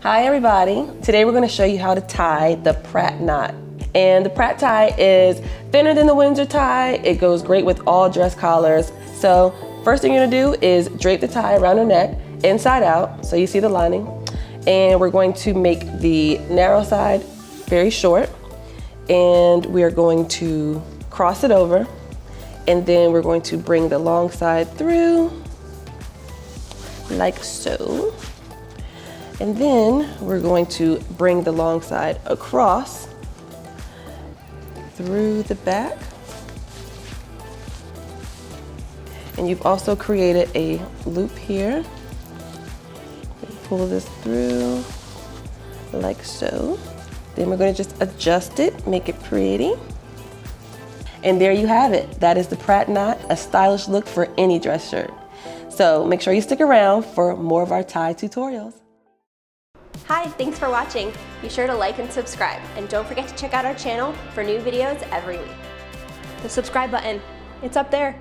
Hi everybody. Today we're going to show you how to tie the Pratt knot. And the Pratt tie is thinner than the Windsor tie. It goes great with all dress collars. So first thing you're going to do is drape the tie around her neck inside out so you see the lining. And we're going to make the narrow side very short. And we are going to cross it over. And then we're going to bring the long side through like so. And then we're going to bring the long side across through the back. And you've also created a loop here. Pull this through like so. Then we're going to just adjust it, make it pretty. And there you have it. That is the Pratt knot, a stylish look for any dress shirt. So make sure you stick around for more of our tie tutorials. Hi, thanks for watching. Be sure to like and subscribe, and don't forget to check out our channel for new videos every week. The subscribe button, it's up there.